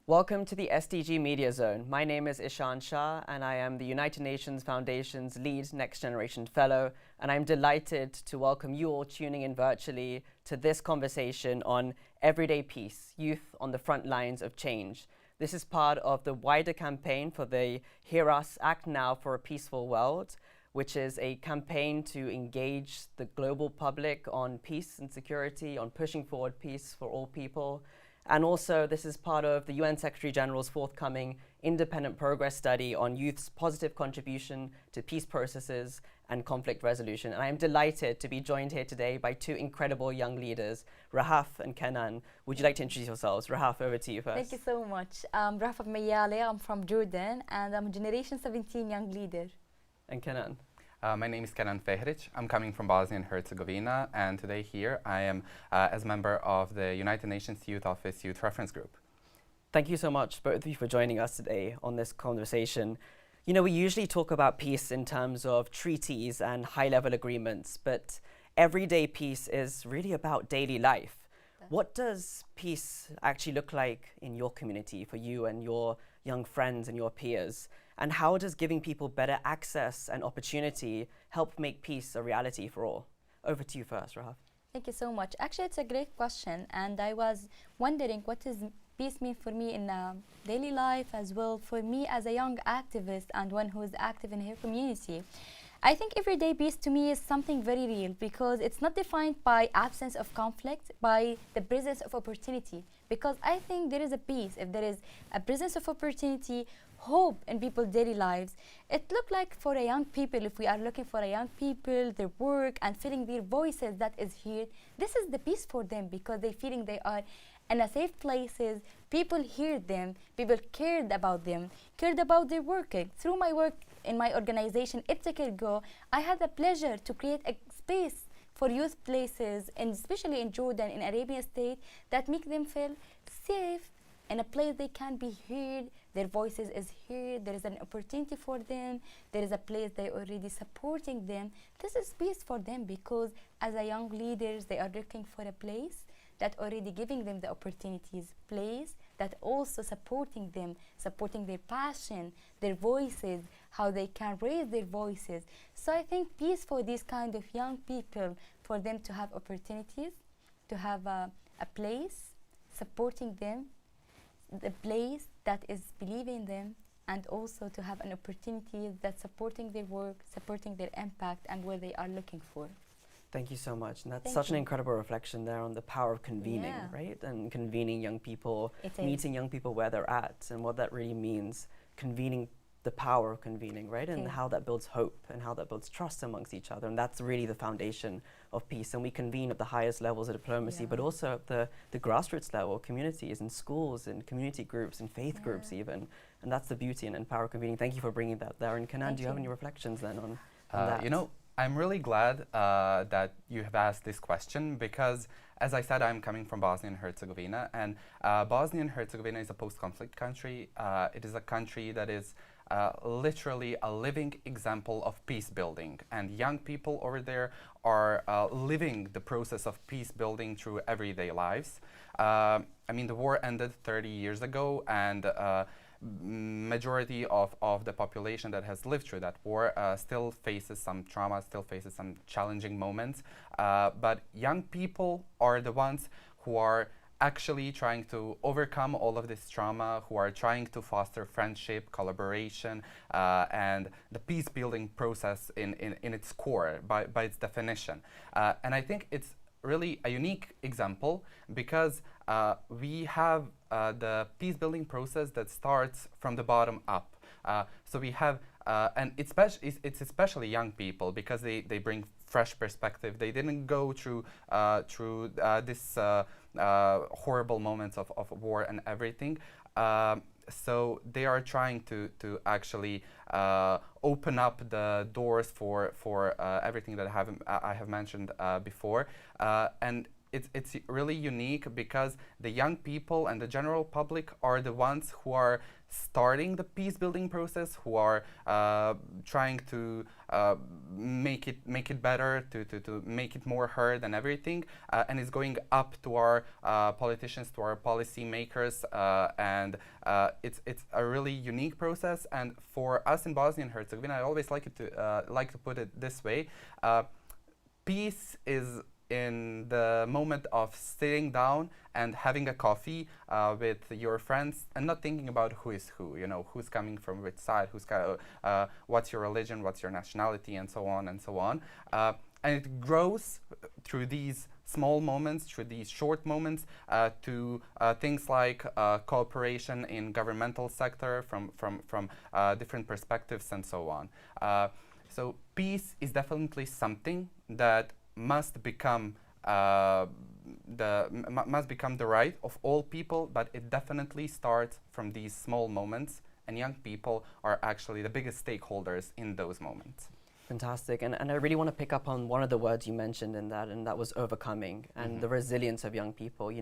Welcome to the SDG Media Zone. My name is Ishaan Shah, and I am the United Nations Foundation's lead Next Generation Fellow, and I'm delighted to welcome you all tuning in virtually to this conversation on everyday peace, youth on the front lines of change. This is part of the wider campaign for the Hear Us, Act Now for a Peaceful World, which is a campaign to engage the global public on peace and security, on pushing forward peace for all people. And also, this is part of the UN Secretary General's forthcoming independent progress study on youth's positive contribution to peace processes and conflict resolution. And I am delighted to be joined here today by two incredible young leaders, Rahaf and Kenan. Would you like to introduce yourselves? Rahaf, over to you first. Thank you so much. I'm Rahaf of Mayyaleh. I'm from Jordan, and I'm a Generation 17 young leader. And Kenan? My name is Kenan Fehrić. I'm coming from Bosnia and Herzegovina, and today here I am as a member of the United Nations Youth Office Youth Reference Group. Thank you so much, both of you, for joining us today on this conversation. You know, we usually talk about peace in terms of treaties and high-level agreements, but everyday peace is really about daily life. What does peace actually look like in your community for you and your young friends and your peers? And how does giving people better access and opportunity help make peace a reality for all? Over to you first, Rahaf. Thank you so much. Actually, it's a great question, and I was wondering what does peace mean for me in daily life as well, for me as a young activist and one who is active in her community. I think everyday peace to me is something very real because it's not defined by absence of conflict, by the presence of opportunity. Because I think there is a peace if there is a presence of opportunity, hope in people's daily lives. It look like for a young people, if we are looking for a young people, their work and feeling their voices that is here, this is the peace for them because they feeling they are in a safe places, people hear them, people cared about them, cared about their work. Through my work in my organization, Go, I had the pleasure to create a space for youth places, and especially in Jordan, in Arabian state, that make them feel safe in a place they can be heard, their voices is heard, there is an opportunity for them, there is a place they already supporting them. This is peace for them because as a young leaders, they are looking for a place that already giving them the opportunities, place that also supporting them, supporting their passion, their voices, how they can raise their voices. So I think peace for these kind of young people, for them to have opportunities, to have a place supporting them, the place that is believing them, and also to have an opportunity that's supporting their work, supporting their impact and where they are looking for. Thank you so much. And that's such an incredible reflection there on the power of convening, right? And convening young people, meeting young people where they're at, and what that really means, convening, the power of convening, right? And how that builds hope and how that builds trust amongst each other. And that's really the foundation of peace. And we convene at the highest levels of diplomacy, but also at the grassroots level, communities and schools and community groups and faith groups even. And that's the beauty and power of convening. Thank you for bringing that there. And Kenan, do you have any reflections then on that? You know, I'm really glad that you have asked this question because, as I said, I'm coming from Bosnia and Herzegovina, and Bosnia and Herzegovina is a post-conflict country. It is a country that is literally a living example of peace building, and young people over there are living the process of peace building through everyday lives. I mean, the war ended 30 years ago, and majority of the population that has lived through that war still faces some trauma, still faces some challenging moments. But young people are the ones who are actually trying to overcome all of this trauma, who are trying to foster friendship, collaboration, and the peace-building process in its core, by its definition. And I think it's really a unique example because we have the peace-building process that starts from the bottom up. So we have, and it's especially young people because they bring fresh perspective. They didn't go through this horrible moments of war and everything. So they are trying to actually open up the doors for everything that I have mentioned before, and it's really unique because the young people and the general public are the ones who are starting the peace building process, who are trying to make it better, to make it more heard and everything, and it's going up to our politicians, to our policy makers, and it's a really unique process. And for us in Bosnia and Herzegovina, I always like to put it this way: peace is in the moment of sitting down and having a coffee with your friends and not thinking about who is who, who's coming from which side, what's your religion, what's your nationality, and so on and so on. And it grows through these small moments, through these short moments, to things like cooperation in governmental sector from different perspectives and so on. So peace is definitely something that must become the right of all people, but it definitely starts from these small moments, and young people are actually the biggest stakeholders in those moments. Fantastic. And I really want to pick up on one of the words you mentioned in that, and that was overcoming, and the resilience of young people.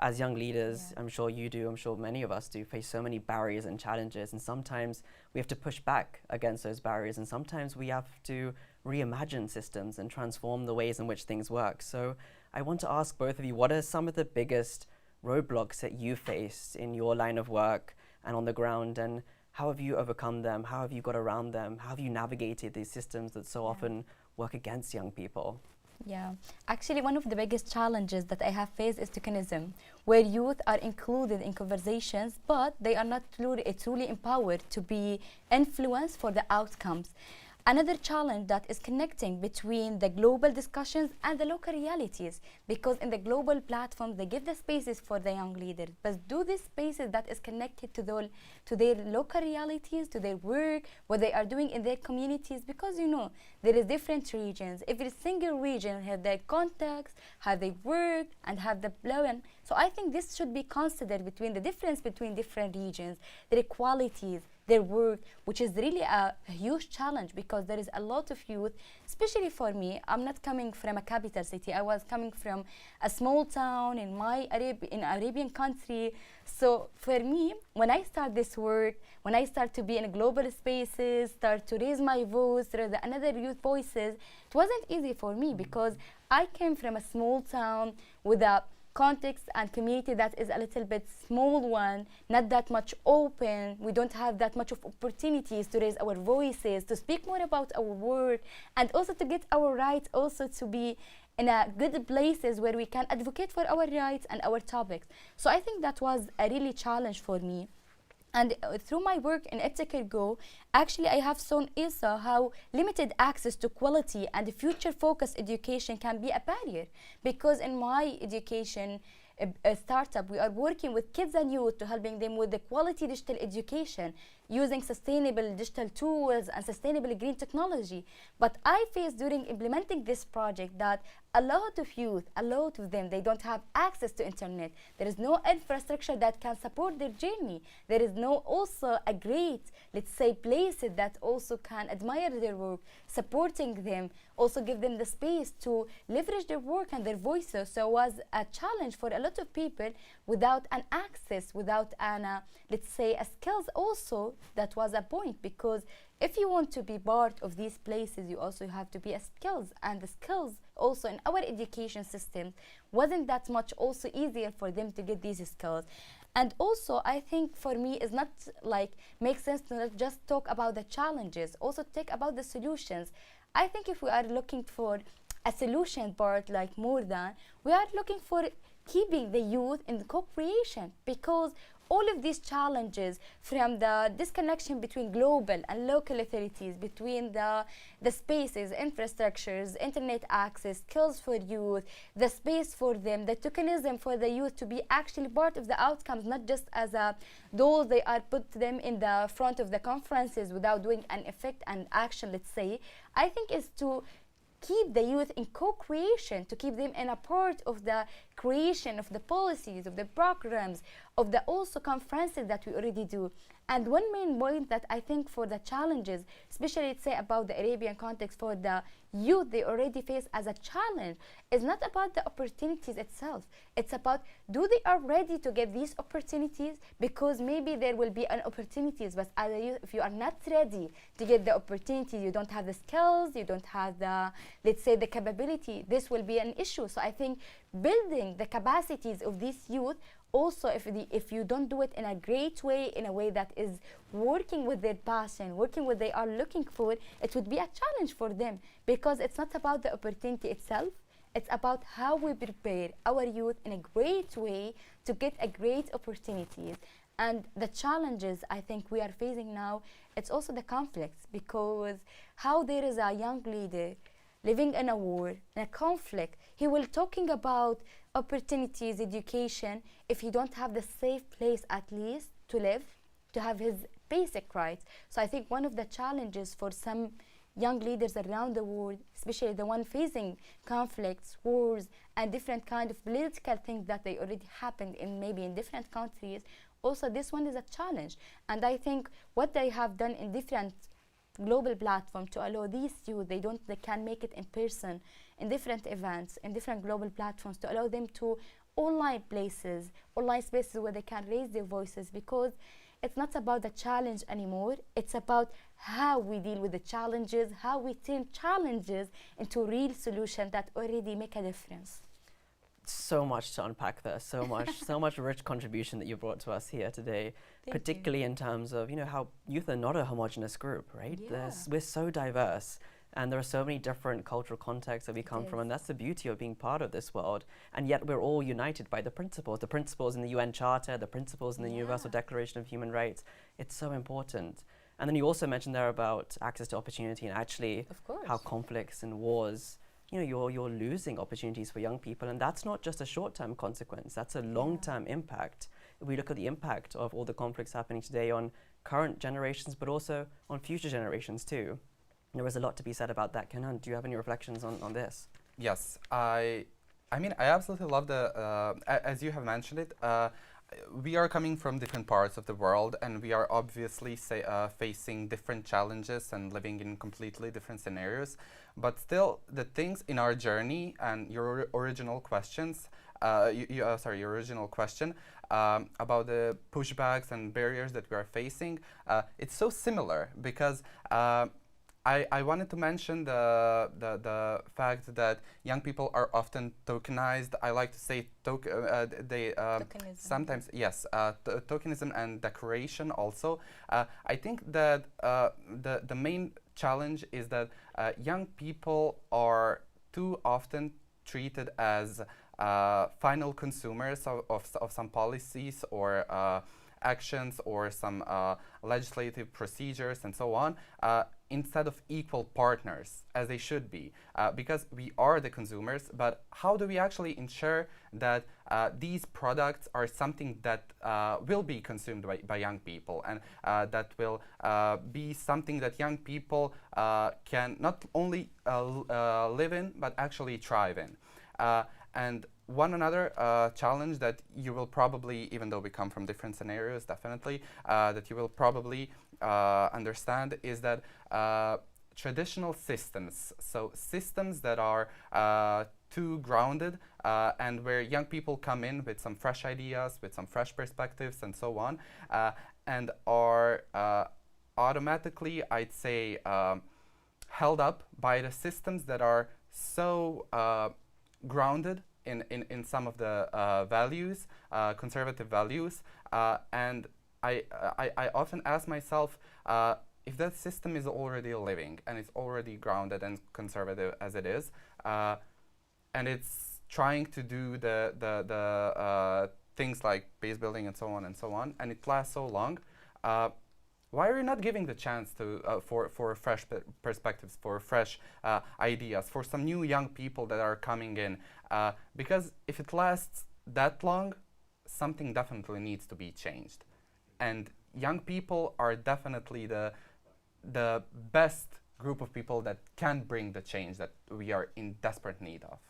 As young leaders, I'm sure you do, I'm sure many of us do, face so many barriers and challenges, and sometimes we have to push back against those barriers, and sometimes we have to reimagine systems and transform the ways in which things work. So I want to ask both of you, what are some of the biggest roadblocks that you faced in your line of work and on the ground, and how have you overcome them? How have you got around them? How have you navigated these systems that so often work against young people? Yeah, actually one of the biggest challenges that I have faced is tokenism, where youth are included in conversations, but they are not truly empowered to be influenced for the outcomes. Another challenge that is connecting between the global discussions and the local realities, because in the global platforms they give the spaces for the young leaders, but do these spaces that is connected to their local realities, to their work, what they are doing in their communities, because there is different regions. Every single region have their context, how they work, and have the plan. So I think this should be considered between the difference between different regions, their qualities, their work, which is really a huge challenge, because there is a lot of youth, especially for me. I'm not coming from a capital city. I was coming from a small town in Arabian country. So for me, when I start this work, when I start to be in global spaces, start to raise my voice, raise another youth voices, it wasn't easy for me, because I came from a small town with a context and community that is a little bit small one, not that much open. We don't have that much of opportunities to raise our voices, to speak more about our work, and also to get our rights, also to be in a good places where we can advocate for our rights and our topics. So I think that was a really challenge for me. And through my work in Iptiker Go, actually I have shown also how limited access to quality and future-focused education can be a barrier. Because in my education startup, we are working with kids and youth to helping them with the quality digital education, using sustainable digital tools and sustainable green technology. But I faced during implementing this project that a lot of youth, a lot of them, they don't have access to internet. There is no infrastructure that can support their journey. There is no also a great, let's say, places that also can admire their work, supporting them, also give them the space to leverage their work and their voices. So it was a challenge for a lot of people without an access, without an, let's say, a skills also. That was a point, because if you want to be part of these places, you also have to be a skills, and the skills also in our education system wasn't that much also easier for them to get these skills. And also I think for me it's not like makes sense to not just talk about the challenges, also talk about the solutions. I think if we are looking for a solution part, like more than, we are looking for keeping the youth in the co-creation, because all of these challenges, from the disconnection between global and local authorities, between the spaces, infrastructures, internet access, skills for youth, the space for them, the tokenism for the youth to be actually part of the outcomes, not just as a those they are put them in the front of the conferences without doing an effect and action, let's say, I think is to keep the youth in co-creation, to keep them in a part of the creation of the policies, of the programs, of the also conferences that we already do. And one main point that I think for the challenges, especially let's say about the Arabian context, for the youth they already face as a challenge, is not about the opportunities itself. It's about, do they are ready to get these opportunities? Because maybe there will be an opportunities, but as a youth, if you are not ready to get the opportunities, you don't have the skills, you don't have the, let's say, the capability, this will be an issue. So I think building the capacities of these youth, also if you don't do it in a great way, in a way that is working with their passion, working what they are looking for, it would be a challenge for them, because it's not about the opportunity itself, it's about how we prepare our youth in a great way to get a great opportunities. And the challenges I think we are facing now, it's also the conflicts, because how there is a young leader living in a war, in a conflict, he will talking about opportunities, education, if he don't have the safe place at least to live, to have his basic rights. So I think one of the challenges for some young leaders around the world, especially the one facing conflicts, wars, and different kind of political things that they already happened in maybe in different countries, also this one is a challenge. And I think what they have done in different global platform to allow these youth, they can make it in person, in different events, in different global platforms, to allow them to online places, online spaces where they can raise their voices, because it's not about the challenge anymore, it's about how we deal with the challenges, how we turn challenges into real solutions that already make a difference. So much to unpack there, so much rich contribution that you brought to us here today, particularly in terms of, how youth are not a homogenous group, right? Yeah. We're so diverse, and there are so many different cultural contexts that we come from, and that's the beauty of being part of this world. And yet we're all united by the principles in the UN Charter, the principles in the Universal Declaration of Human Rights. It's so important. And then you also mentioned there about access to opportunity, and actually how conflicts and wars, you're losing opportunities for young people, and that's not just a short-term consequence, that's a long-term impact. If we look at the impact of all the conflicts happening today on current generations, but also on future generations too. There is a lot to be said about that. Kenan, do you have any reflections on this? Yes, I absolutely love as you have mentioned it, we are coming from different parts of the world, and we are obviously facing different challenges and living in completely different scenarios. But still, the things in our journey and your original questions, your original question about the pushbacks and barriers that we are facing, it's so similar, because I wanted to mention the fact that young people are often tokenized. I like to say tokenism. Sometimes, yes, tokenism and decoration also. I think that the main challenge is that young people are too often treated as final consumers of some policies or actions or some legislative procedures and so on, instead of equal partners, as they should be, because we are the consumers. But how do we actually ensure that these products are something that will be consumed by young people, and that will be something that young people can not only live in, but actually thrive in? And one another challenge that you will probably, even though we come from different scenarios, definitely, that you will probably understand is that traditional systems, so systems that are too grounded and where young people come in with some fresh ideas, with some fresh perspectives and so on, and are automatically, I'd say, held up by the systems that are so grounded in some of the values, conservative values, and I often ask myself if that system is already living and it's already grounded and conservative as it is, and it's trying to do the things like base building and so on, and it lasts so long. Why are you not giving the chance to for fresh perspectives, for fresh ideas, for some new young people that are coming in? Because if it lasts that long, something definitely needs to be changed. And young people are definitely the best group of people that can bring the change that we are in desperate need of.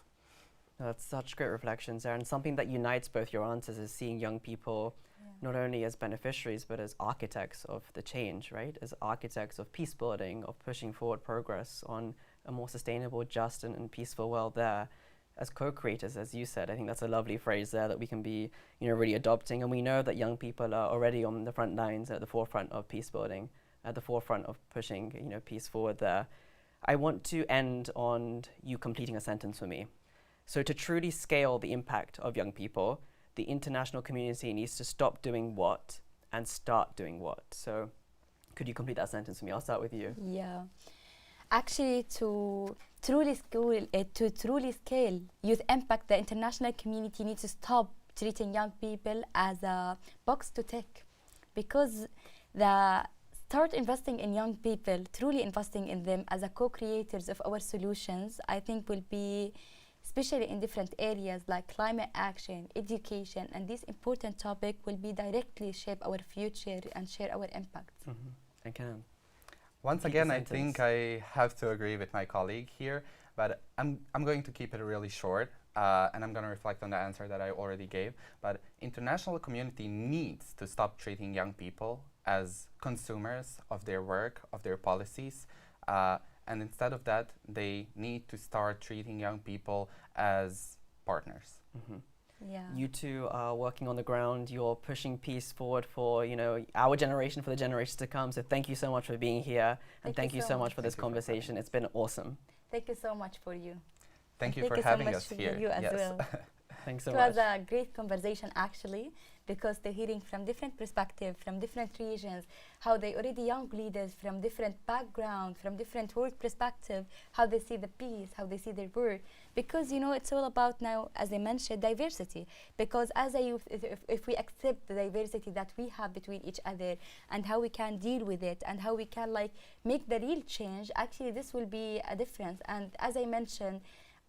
That's such great reflections there, and something that unites both your answers is seeing young people not only as beneficiaries, but as architects of the change, right? As architects of peace building, of pushing forward progress on a more sustainable, just and peaceful world there. As co-creators, as you said, I think that's a lovely phrase there that we can be, really adopting. And we know that young people are already on the front lines, at the forefront of peace building, at the forefront of pushing, peace forward there. I want to end on you completing a sentence for me. So to truly scale the impact of young people, the international community needs to stop doing what and start doing what. So could you complete that sentence for me? I'll start with you. Yeah. Actually, to truly scale youth impact, the international community needs to stop treating young people as a box to tick, because start investing in young people, truly investing in them as a co-creators of our solutions, I think will be, especially in different areas like climate action, education, and this important topic will be directly shape our future and share our impact. I can. Once again, I think I have to agree with my colleague here, but I'm going to keep it really short, and I'm going to reflect on the answer that I already gave. But international community needs to stop treating young people as consumers of their work, of their policies, and instead of that, they need to start treating young people as partners. Yeah. You two are working on the ground. You're pushing peace forward for our generation, for the generations to come. So thank you so much for being here, and thank you so much for this conversation. It's been awesome. Thank you so much for you. Thank you for having us here. Thank you as well. Thanks so much. It was a great conversation actually, because they're hearing from different perspectives, from different regions, how they already young leaders from different backgrounds, from different work perspective, how they see the peace, how they see their work. Because it's all about now, as I mentioned, diversity. Because as a youth, if we accept the diversity that we have between each other and how we can deal with it and how we can make the real change, actually this will be a difference. And as I mentioned,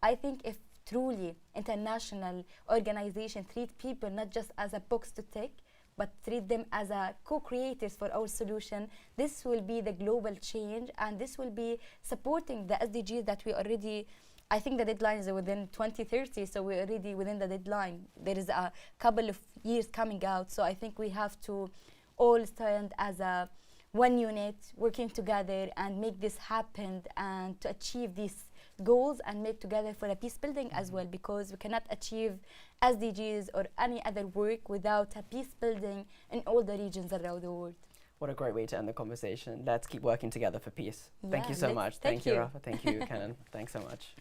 I think if truly international organization treat people not just as a box to tick, but treat them as a co-creators for our solution, this will be the global change, and this will be supporting the SDGs that we already, I think the deadline is within 2030, so we're already within the deadline. There is a couple of years coming out, so I think we have to all stand as a one unit, working together and make this happen and to achieve these goals and make together for a peace building as well, because we cannot achieve SDGs or any other work without a peace building in all the regions around the world. What a great way to end the conversation. Let's keep working together for peace. Yeah, thank you so much. Thank you, Rahaf. Thank you, Kenan. Thanks so much.